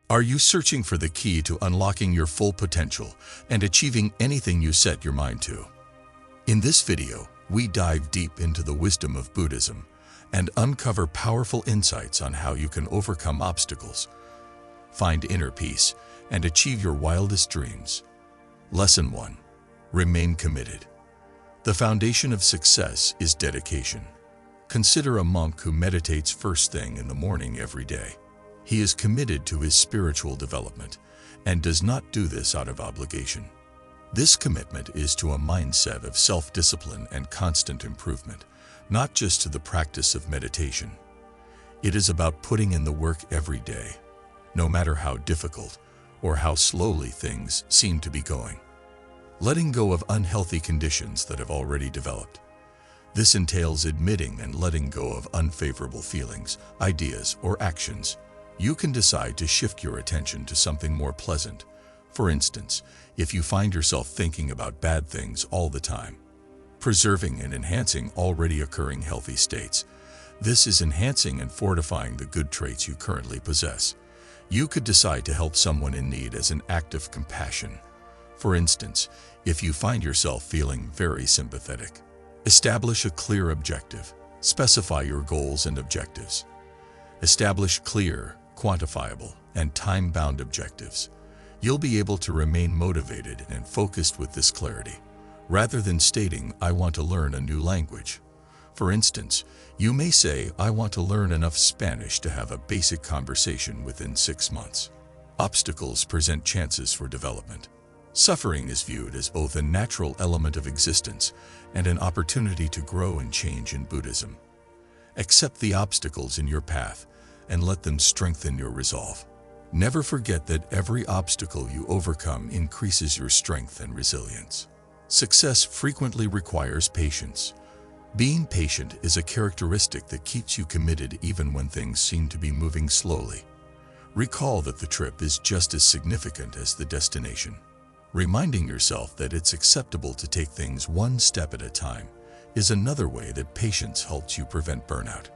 Are you searching for the key to unlocking your full potential and achieving anything you set your mind to? In this video, we dive deep into the wisdom of Buddhism and uncover powerful insights on how you can overcome obstacles, find inner peace, and achieve your wildest dreams. Lesson 1. Remain committed. The foundation of success is dedication. Consider a monk who meditates first thing in the morning every day. He is committed to his spiritual development and does not do this out of obligation. This commitment is to a mindset of self-discipline and constant improvement, not just to the practice of meditation. It is about putting in the work every day, no matter how difficult or how slowly things seem to be going. Letting go of unhealthy conditions that have already developed. This entails admitting and letting go of unfavorable feelings, ideas, or actions. You can decide to shift your attention to something more pleasant. For instance, if you find yourself thinking about bad things all the time, preserving and enhancing already occurring healthy states. This is enhancing and fortifying the good traits you currently possess. You could decide to help someone in need as an act of compassion. For instance, if you find yourself feeling very sympathetic, establish a clear objective. Specify your goals and objectives. Establish clear, quantifiable, and time-bound objectives. You'll be able to remain motivated and focused with this clarity, rather than stating, "I want to learn a new language." For instance, you may say, "I want to learn enough Spanish to have a basic conversation within 6 months." Obstacles present chances for development. Suffering is viewed as both a natural element of existence and an opportunity to grow and change in Buddhism. Accept the obstacles in your path and let them strengthen your resolve. Never forget that every obstacle you overcome increases your strength and resilience. Success frequently requires patience. Being patient is a characteristic that keeps you committed even when things seem to be moving slowly. Recall that the trip is just as significant as the destination. Reminding yourself that it's acceptable to take things one step at a time is another way that patience helps you prevent burnout.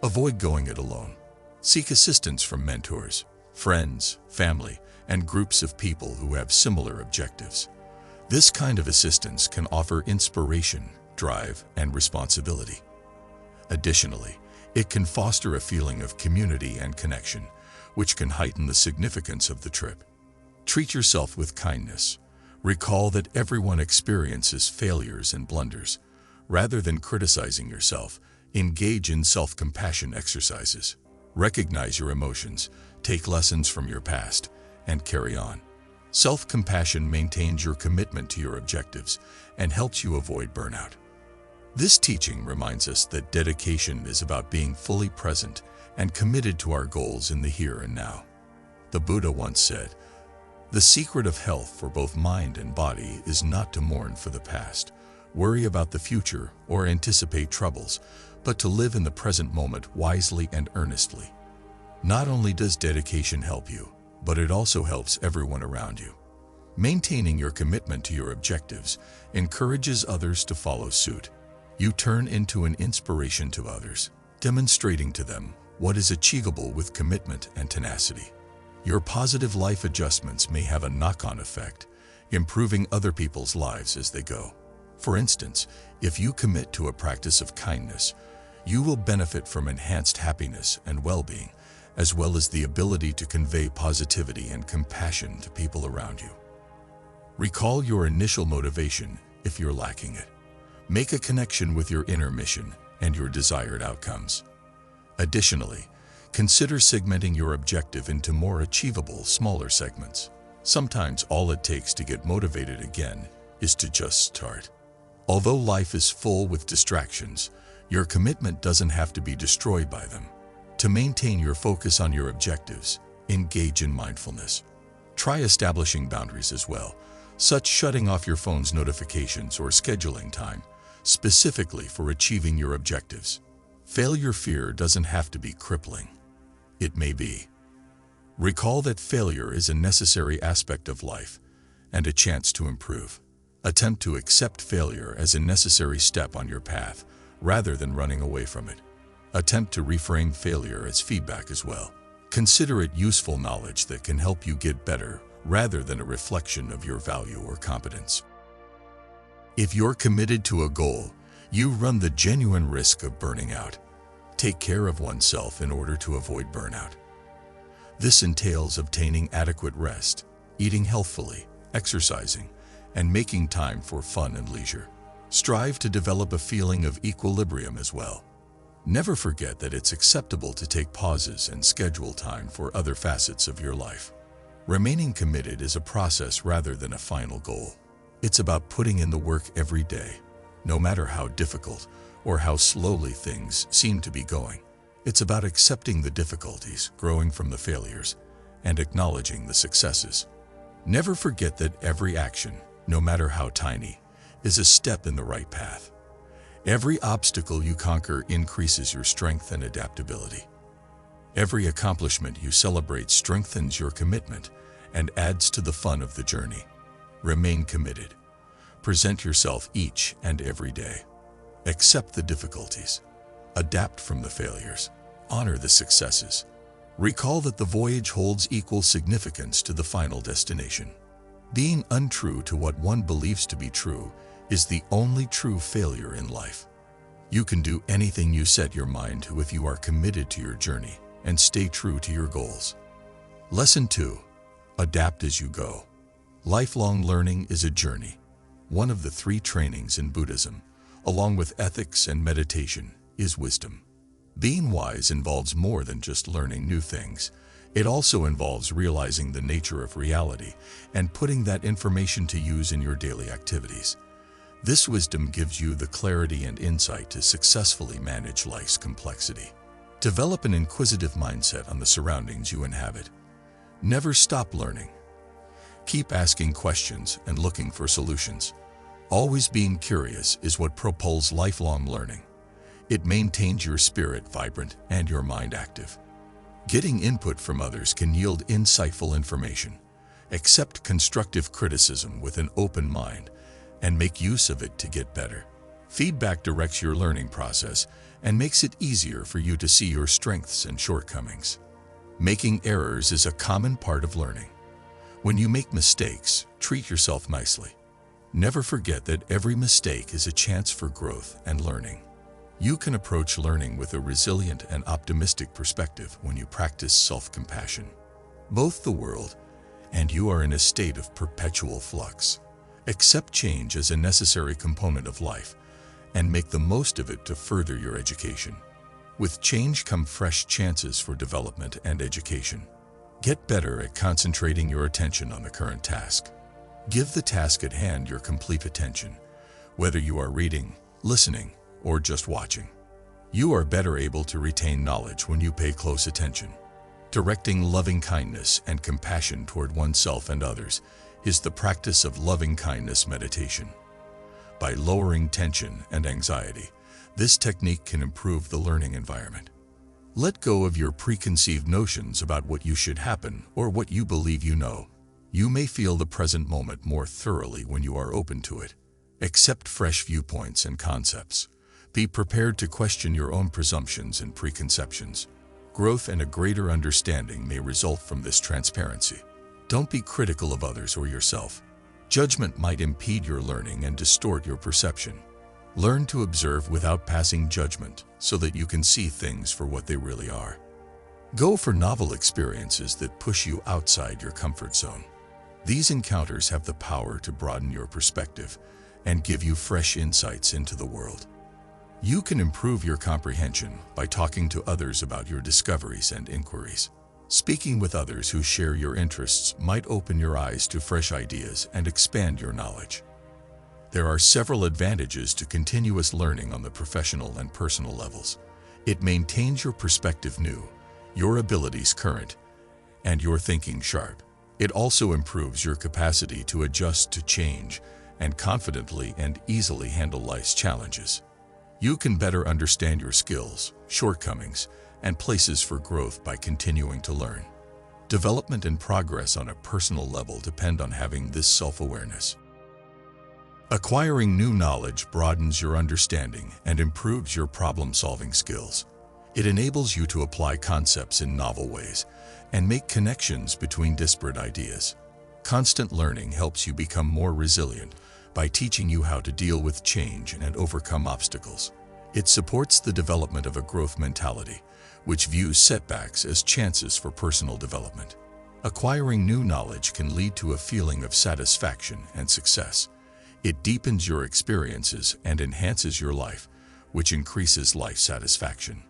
Avoid going it alone. Seek assistance from mentors, friends, family, and groups of people who have similar objectives. This kind of assistance can offer inspiration, drive, and responsibility. Additionally, it can foster a feeling of community and connection, which can heighten the significance of the trip. Treat yourself with kindness. Recall that everyone experiences failures and blunders. Rather than criticizing yourself, engage in self-compassion exercises. Recognize your emotions, take lessons from your past, and carry on. Self-compassion maintains your commitment to your objectives and helps you avoid burnout. This teaching reminds us that dedication is about being fully present and committed to our goals in the here and now. The Buddha once said, "The secret of health for both mind and body is not to mourn for the past, worry about the future, or anticipate troubles, but to live in the present moment wisely and earnestly." Not only does dedication help you, but it also helps everyone around you. Maintaining your commitment to your objectives encourages others to follow suit. You turn into an inspiration to others, demonstrating to them what is achievable with commitment and tenacity. Your positive life adjustments may have a knock-on effect, improving other people's lives as they go. For instance, if you commit to a practice of kindness, you will benefit from enhanced happiness and well-being, as well as the ability to convey positivity and compassion to people around you. Recall your initial motivation if you're lacking it. Make a connection with your inner mission and your desired outcomes. Additionally, consider segmenting your objective into more achievable, smaller segments. Sometimes all it takes to get motivated again is to just start. Although life is full with distractions, your commitment doesn't have to be destroyed by them. To maintain your focus on your objectives, engage in mindfulness. Try establishing boundaries as well, such shutting off your phone's notifications or scheduling time, specifically for achieving your objectives. Failure fear doesn't have to be crippling. It may be. Recall that failure is a necessary aspect of life and a chance to improve. Attempt to accept failure as a necessary step on your path, rather than running away from it. Attempt to reframe failure as feedback as well. Consider it useful knowledge that can help you get better rather than a reflection of your value or competence. If you're committed to a goal, you run the genuine risk of burning out. Take care of oneself in order to avoid burnout. This entails obtaining adequate rest, eating healthfully, exercising, and making time for fun and leisure. Strive to develop a feeling of equilibrium as well. Never forget that it's acceptable to take pauses and schedule time for other facets of your life. Remaining committed is a process rather than a final goal. It's about putting in the work every day, no matter how difficult or how slowly things seem to be going. It's about accepting the difficulties, growing from the failures, and acknowledging the successes. Never forget that every action, no matter how tiny, is a step in the right path. Every obstacle you conquer increases your strength and adaptability. Every accomplishment you celebrate strengthens your commitment and adds to the fun of the journey. Remain committed. Present yourself each and every day. Accept the difficulties. Adapt from the failures. Honor the successes. Recall that the voyage holds equal significance to the final destination. Being untrue to what one believes to be true is the only true failure in life. You can do anything you set your mind to if you are committed to your journey and stay true to your goals. Lesson 2. Adapt as you go. Lifelong learning is a journey. One of the 3 trainings in Buddhism, along with ethics and meditation, is wisdom. Being wise involves more than just learning new things. It also involves realizing the nature of reality and putting that information to use in your daily activities. This wisdom gives you the clarity and insight to successfully manage life's complexity. Develop an inquisitive mindset on the surroundings you inhabit. Never stop learning. Keep asking questions and looking for solutions. Always being curious is what propels lifelong learning. It maintains your spirit vibrant and your mind active. Getting input from others can yield insightful information. Accept constructive criticism with an open mind and make use of it to get better. Feedback directs your learning process and makes it easier for you to see your strengths and shortcomings. Making errors is a common part of learning. When you make mistakes, treat yourself nicely. Never forget that every mistake is a chance for growth and learning. You can approach learning with a resilient and optimistic perspective when you practice self-compassion. Both the world and you are in a state of perpetual flux. Accept change as a necessary component of life and make the most of it to further your education. With change come fresh chances for development and education. Get better at concentrating your attention on the current task. Give the task at hand your complete attention, whether you are reading, listening, or just watching. You are better able to retain knowledge when you pay close attention. Directing loving kindness and compassion toward oneself and others is the practice of loving kindness meditation. By lowering tension and anxiety, this technique can improve the learning environment. Let go of your preconceived notions about what you should happen or what you believe you know. You may feel the present moment more thoroughly when you are open to it. Accept fresh viewpoints and concepts. Be prepared to question your own presumptions and preconceptions. Growth and a greater understanding may result from this transparency. Don't be critical of others or yourself. Judgment might impede your learning and distort your perception. Learn to observe without passing judgment so that you can see things for what they really are. Go for novel experiences that push you outside your comfort zone. These encounters have the power to broaden your perspective and give you fresh insights into the world. You can improve your comprehension by talking to others about your discoveries and inquiries. Speaking with others who share your interests might open your eyes to fresh ideas and expand your knowledge. There are several advantages to continuous learning on the professional and personal levels. It maintains your perspective new, your abilities current, and your thinking sharp. It also improves your capacity to adjust to change and confidently and easily handle life's challenges. You can better understand your skills, shortcomings, and places for growth by continuing to learn. Development and progress on a personal level depend on having this self-awareness. Acquiring new knowledge broadens your understanding and improves your problem-solving skills. It enables you to apply concepts in novel ways and make connections between disparate ideas. Constant learning helps you become more resilient by teaching you how to deal with change and overcome obstacles. It supports the development of a growth mentality, which views setbacks as chances for personal development. Acquiring new knowledge can lead to a feeling of satisfaction and success. It deepens your experiences and enhances your life, which increases life satisfaction.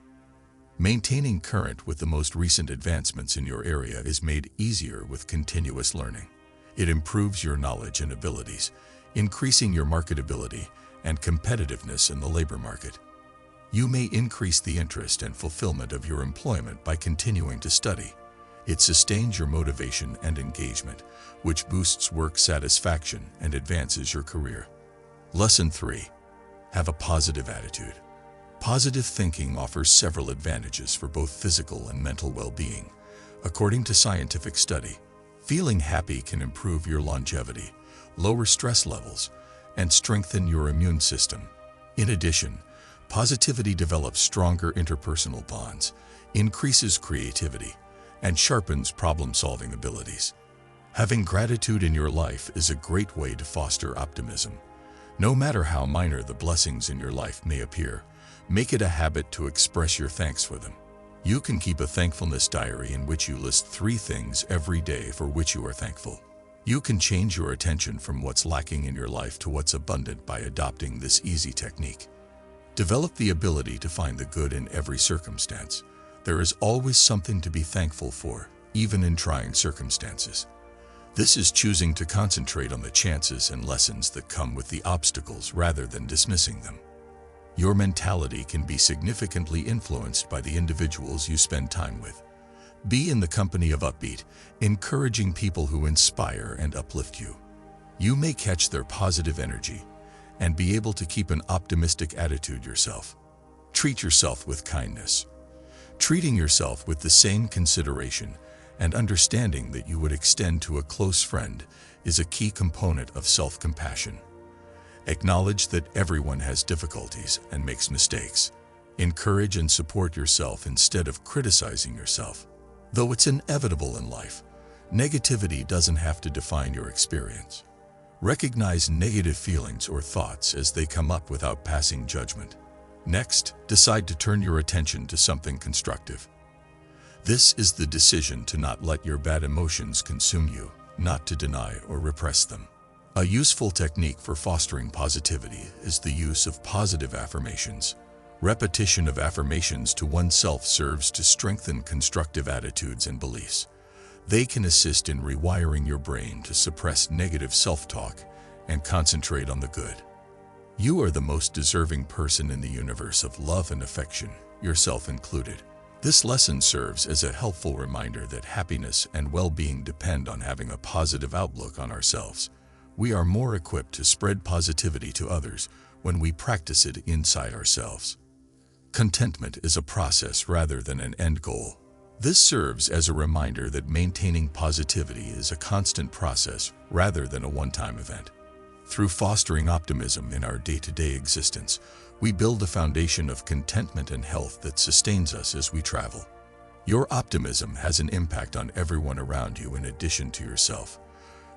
Maintaining current with the most recent advancements in your area is made easier with continuous learning. It improves your knowledge and abilities, increasing your marketability and competitiveness in the labor market. You may increase the interest and fulfillment of your employment by continuing to study. It sustains your motivation and engagement, which boosts work satisfaction and advances your career. Lesson 3. Have a positive attitude. Positive thinking offers several advantages for both physical and mental well-being. According to scientific study, feeling happy can improve your longevity, lower stress levels, and strengthen your immune system. In addition, positivity develops stronger interpersonal bonds, increases creativity, and sharpens problem-solving abilities. Having gratitude in your life is a great way to foster optimism. No matter how minor the blessings in your life may appear, make it a habit to express your thanks for them. You can keep a thankfulness diary in which you list 3 things every day for which you are thankful. You can change your attention from what's lacking in your life to what's abundant by adopting this easy technique. Develop the ability to find the good in every circumstance. There is always something to be thankful for, even in trying circumstances. This is choosing to concentrate on the chances and lessons that come with the obstacles rather than dismissing them. Your mentality can be significantly influenced by the individuals you spend time with. Be in the company of upbeat, encouraging people who inspire and uplift you. You may catch their positive energy and be able to keep an optimistic attitude yourself. Treat yourself with kindness. Treating yourself with the same consideration and understanding that you would extend to a close friend is a key component of self-compassion. Acknowledge that everyone has difficulties and makes mistakes. Encourage and support yourself instead of criticizing yourself. Though it's inevitable in life, negativity doesn't have to define your experience. Recognize negative feelings or thoughts as they come up without passing judgment. Next, decide to turn your attention to something constructive. This is the decision to not let your bad emotions consume you, not to deny or repress them. A useful technique for fostering positivity is the use of positive affirmations. Repetition of affirmations to oneself serves to strengthen constructive attitudes and beliefs. They can assist in rewiring your brain to suppress negative self-talk and concentrate on the good. You are the most deserving person in the universe of love and affection, yourself included. This lesson serves as a helpful reminder that happiness and well-being depend on having a positive outlook on ourselves. We are more equipped to spread positivity to others when we practice it inside ourselves. Contentment is a process rather than an end goal. This serves as a reminder that maintaining positivity is a constant process rather than a one-time event. Through fostering optimism in our day-to-day existence, we build a foundation of contentment and health that sustains us as we travel. Your optimism has an impact on everyone around you in addition to yourself.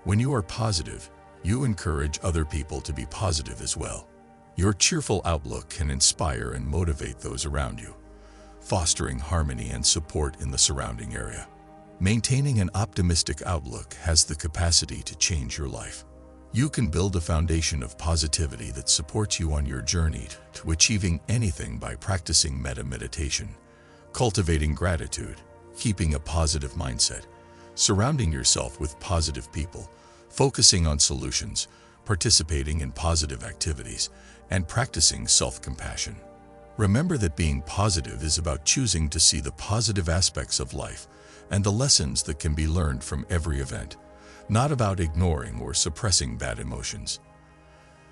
When you are positive, you encourage other people to be positive as well. Your cheerful outlook can inspire and motivate those around you, fostering harmony and support in the surrounding area. Maintaining an optimistic outlook has the capacity to change your life. You can build a foundation of positivity that supports you on your journey to achieving anything by practicing meditation, cultivating gratitude, keeping a positive mindset, surrounding yourself with positive people, focusing on solutions, participating in positive activities, and practicing self-compassion. Remember that being positive is about choosing to see the positive aspects of life and the lessons that can be learned from every event, not about ignoring or suppressing bad emotions.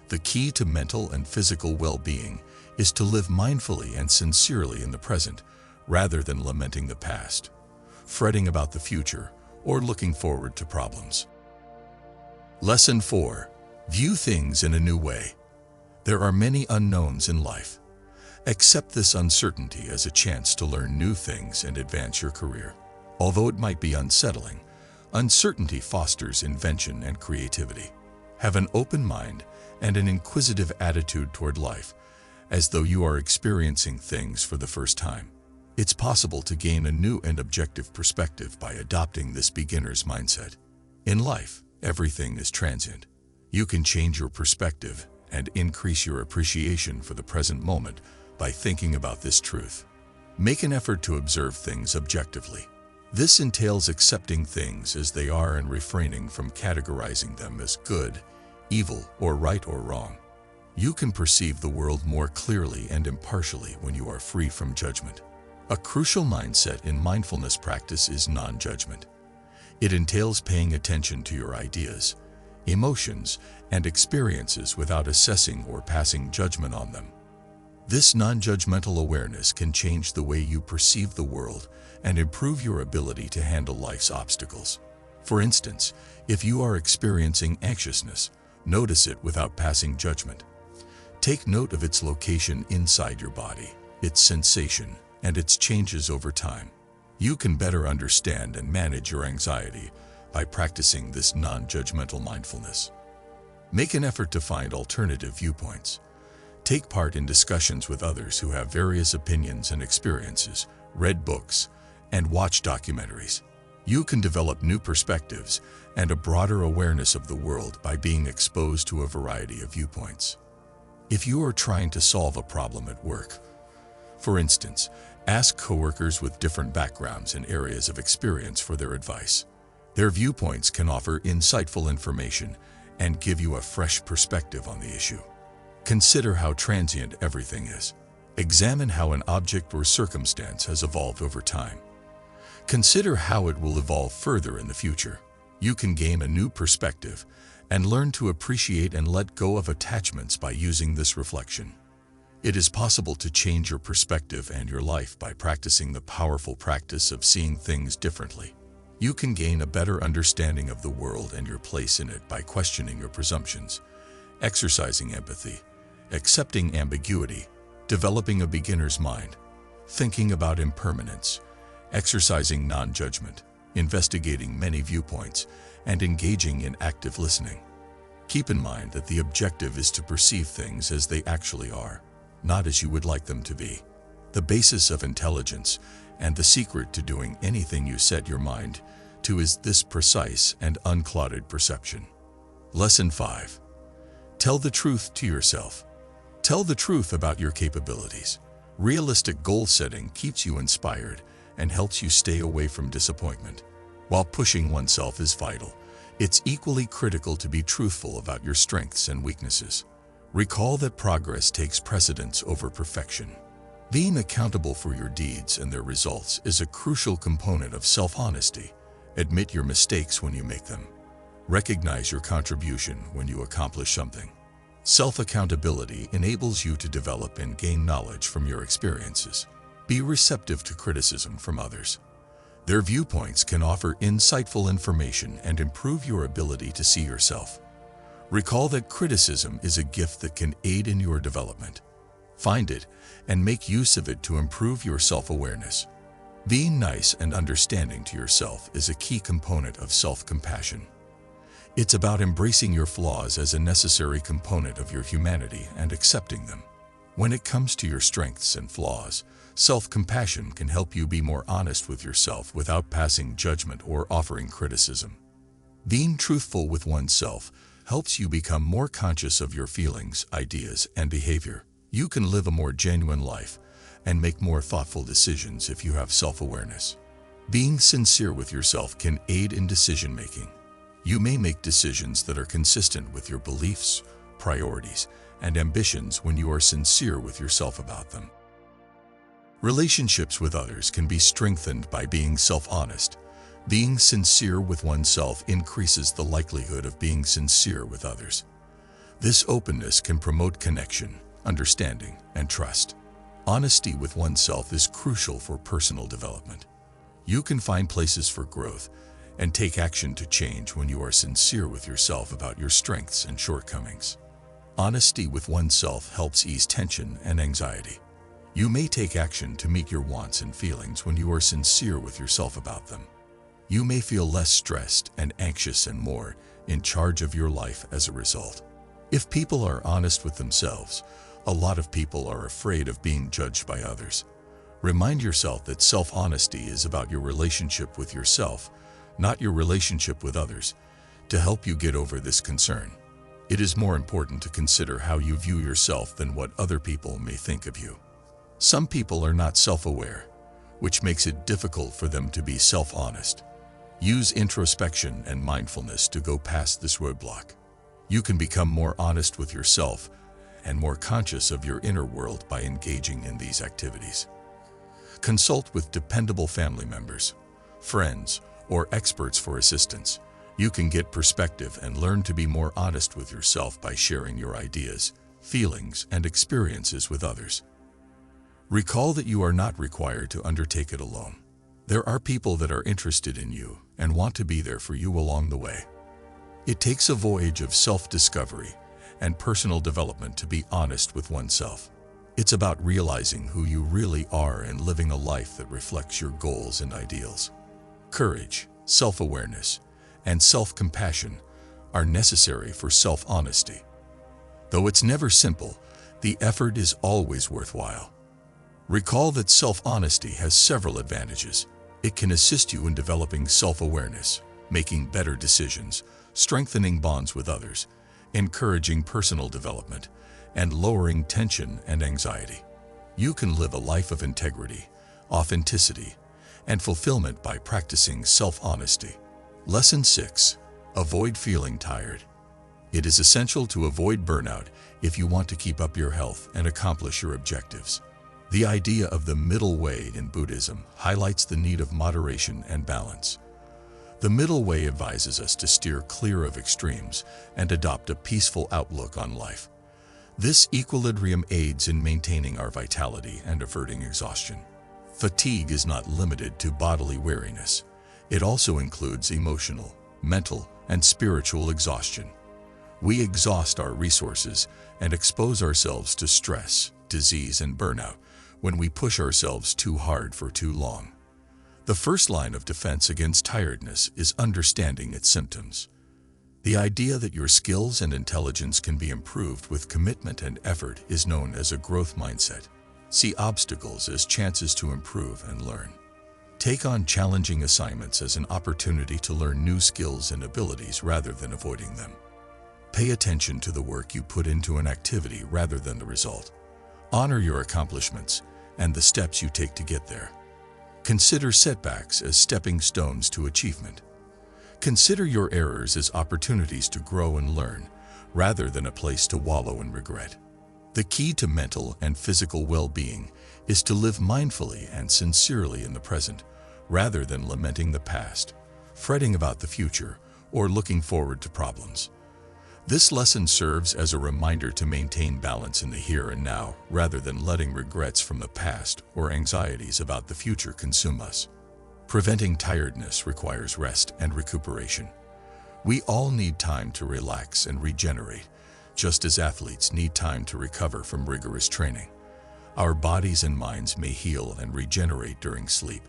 The key to mental and physical well-being is to live mindfully and sincerely in the present, rather than lamenting the past, fretting about the future, or looking forward to problems. Lesson 4. View things in a new way. There are many unknowns in life. Accept this uncertainty as a chance to learn new things and advance your career. Although it might be unsettling, uncertainty fosters invention and creativity. Have an open mind and an inquisitive attitude toward life, as though you are experiencing things for the first time. It's possible to gain a new and objective perspective by adopting this beginner's mindset. In life, everything is transient. You can change your perspective and increase your appreciation for the present moment by thinking about this truth. Make an effort to observe things objectively. This entails accepting things as they are and refraining from categorizing them as good, evil, or right or wrong. You can perceive the world more clearly and impartially when you are free from judgment. A crucial mindset in mindfulness practice is non-judgment. It entails paying attention to your ideas, emotions, and experiences without assessing or passing judgment on them. This non-judgmental awareness can change the way you perceive the world and improve your ability to handle life's obstacles. For instance, if you are experiencing anxiousness, notice it without passing judgment. Take note of its location inside your body, its sensation, and its changes over time. You can better understand and manage your anxiety by practicing this non-judgmental mindfulness. Make an effort to find alternative viewpoints. Take part in discussions with others who have various opinions and experiences, read books, and watch documentaries. You can develop new perspectives and a broader awareness of the world by being exposed to a variety of viewpoints. If you are trying to solve a problem at work, for instance, ask coworkers with different backgrounds and areas of experience for their advice. Their viewpoints can offer insightful information and give you a fresh perspective on the issue. Consider how transient everything is. Examine how an object or circumstance has evolved over time. Consider how it will evolve further in the future. You can gain a new perspective and learn to appreciate and let go of attachments by using this reflection. It is possible to change your perspective and your life by practicing the powerful practice of seeing things differently. You can gain a better understanding of the world and your place in it by questioning your presumptions, exercising empathy, accepting ambiguity, developing a beginner's mind, thinking about impermanence, exercising non-judgment, investigating many viewpoints, and engaging in active listening. Keep in mind that the objective is to perceive things as they actually are, not as you would like them to be. The basis of intelligence and the secret to doing anything you set your mind to is this precise and unclouded perception. Lesson 5. Tell the truth to yourself. Tell the truth about your capabilities. Realistic goal setting keeps you inspired and helps you stay away from disappointment. While pushing oneself is vital, it's equally critical to be truthful about your strengths and weaknesses. Recall that progress takes precedence over perfection. Being accountable for your deeds and their results is a crucial component of self-honesty. Admit your mistakes when you make them. Recognize your contribution when you accomplish something. Self-accountability enables you to develop and gain knowledge from your experiences. Be receptive to criticism from others. Their viewpoints can offer insightful information and improve your ability to see yourself. Recall that criticism is a gift that can aid in your development. Find it and make use of it to improve your self-awareness. Being nice and understanding to yourself is a key component of self-compassion. It's about embracing your flaws as a necessary component of your humanity and accepting them. When it comes to your strengths and flaws, self-compassion can help you be more honest with yourself without passing judgment or offering criticism. Being truthful with oneself helps you become more conscious of your feelings, ideas, and behavior. You can live a more genuine life and make more thoughtful decisions if you have self-awareness. Being sincere with yourself can aid in decision-making. You may make decisions that are consistent with your beliefs, priorities, and ambitions when you are sincere with yourself about them. Relationships with others can be strengthened by being self-honest. Being sincere with oneself increases the likelihood of being sincere with others. This openness can promote connection, understanding, and trust. Honesty with oneself is crucial for personal development. You can find places for growth and take action to change when you are sincere with yourself about your strengths and shortcomings. Honesty with oneself helps ease tension and anxiety. You may take action to meet your wants and feelings when you are sincere with yourself about them. You may feel less stressed and anxious and more in charge of your life as a result. If people are honest with themselves, a lot of people are afraid of being judged by others. Remind yourself that self-honesty is about your relationship with yourself, not your relationship with others, to help you get over this concern. It is more important to consider how you view yourself than what other people may think of you. Some people are not self-aware, which makes it difficult for them to be self-honest. Use introspection and mindfulness to go past this roadblock. You can become more honest with yourself and more conscious of your inner world by engaging in these activities. Consult with dependable family members, friends, or experts for assistance. You can get perspective and learn to be more honest with yourself by sharing your ideas, feelings, and experiences with others. Recall that you are not required to undertake it alone. There are people that are interested in you and want to be there for you along the way. It takes a voyage of self-discovery and personal development to be honest with oneself. It's about realizing who you really are and living a life that reflects your goals and ideals. Courage, self-awareness, and self-compassion are necessary for self-honesty. Though it's never simple, the effort is always worthwhile. Recall that self-honesty has several advantages. It can assist you in developing self-awareness, making better decisions, strengthening bonds with others, encouraging personal development, and lowering tension and anxiety. You can live a life of integrity, authenticity, and fulfillment by practicing self-honesty. Lesson 6. Avoid feeling tired. It is essential to avoid burnout if you want to keep up your health and accomplish your objectives. The idea of the middle way in Buddhism highlights the need of moderation and balance. The middle way advises us to steer clear of extremes and adopt a peaceful outlook on life. This equilibrium aids in maintaining our vitality and averting exhaustion. Fatigue is not limited to bodily weariness. It also includes emotional, mental, and spiritual exhaustion. We exhaust our resources and expose ourselves to stress, disease, and burnout when we push ourselves too hard for too long. The first line of defense against tiredness is understanding its symptoms. The idea that your skills and intelligence can be improved with commitment and effort is known as a growth mindset. See obstacles as chances to improve and learn. Take on challenging assignments as an opportunity to learn new skills and abilities rather than avoiding them. Pay attention to the work you put into an activity rather than the result. Honor your accomplishments and the steps you take to get there. Consider setbacks as stepping stones to achievement. Consider your errors as opportunities to grow and learn, rather than a place to wallow in regret. The key to mental and physical well-being is to live mindfully and sincerely in the present, rather than lamenting the past, fretting about the future, or looking forward to problems. This lesson serves as a reminder to maintain balance in the here and now, rather than letting regrets from the past or anxieties about the future consume us. Preventing tiredness requires rest and recuperation. We all need time to relax and regenerate, just as athletes need time to recover from rigorous training. Our bodies and minds may heal and regenerate during sleep,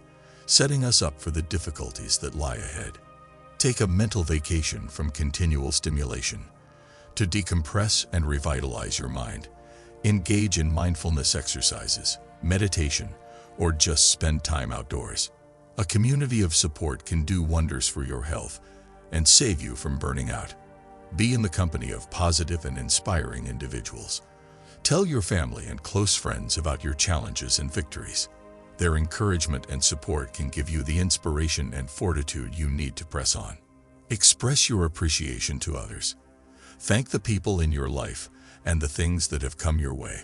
setting us up for the difficulties that lie ahead. Take a mental vacation from continual stimulation. To decompress and revitalize your mind, engage in mindfulness exercises, meditation, or just spend time outdoors. A community of support can do wonders for your health and save you from burning out. Be in the company of positive and inspiring individuals. Tell your family and close friends about your challenges and victories. Their encouragement and support can give you the inspiration and fortitude you need to press on. Express your appreciation to others. Thank the people in your life and the things that have come your way.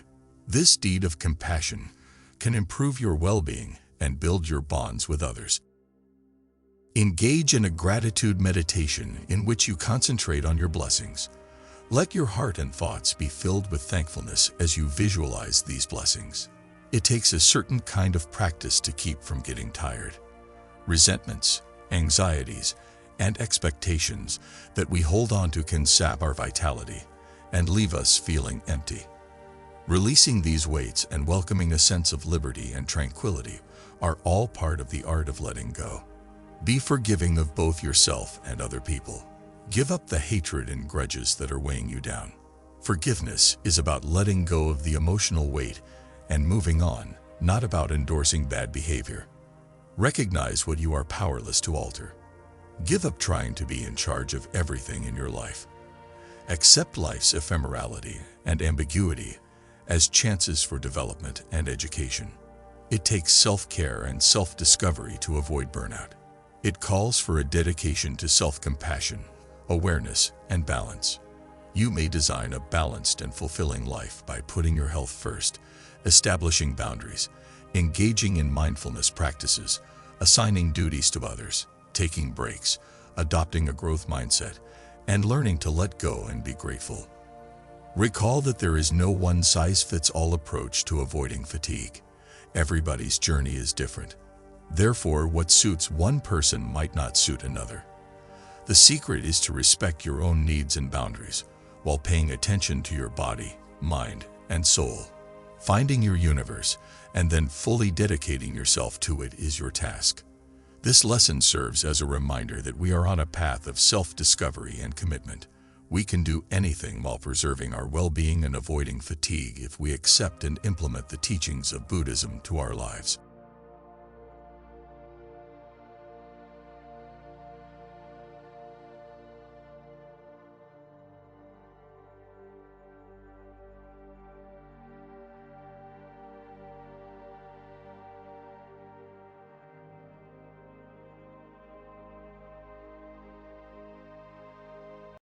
This deed of compassion can improve your well-being and build your bonds with others. Engage in a gratitude meditation in which you concentrate on your blessings. Let your heart and thoughts be filled with thankfulness as you visualize these blessings. It takes a certain kind of practice to keep from getting tired. Resentments, anxieties, and expectations that we hold on to can sap our vitality and leave us feeling empty. Releasing these weights and welcoming a sense of liberty and tranquility are all part of the art of letting go. Be forgiving of both yourself and other people. Give up the hatred and grudges that are weighing you down. Forgiveness is about letting go of the emotional weight and moving on, not about endorsing bad behavior. Recognize what you are powerless to alter. Give up trying to be in charge of everything in your life. Accept life's ephemerality and ambiguity as chances for development and education. It takes self-care and self-discovery to avoid burnout. It calls for a dedication to self-compassion, awareness, and balance. You may design a balanced and fulfilling life by putting your health first, establishing boundaries, engaging in mindfulness practices, assigning duties to others, taking breaks, adopting a growth mindset, and learning to let go and be grateful. Recall that there is no one-size-fits-all approach to avoiding fatigue. Everybody's journey is different. Therefore, what suits one person might not suit another. The secret is to respect your own needs and boundaries while paying attention to your body, mind, and soul. Finding your universe and then fully dedicating yourself to it is your task. This lesson serves as a reminder that we are on a path of self-discovery and commitment. We can do anything while preserving our well-being and avoiding fatigue if we accept and implement the teachings of Buddhism to our lives.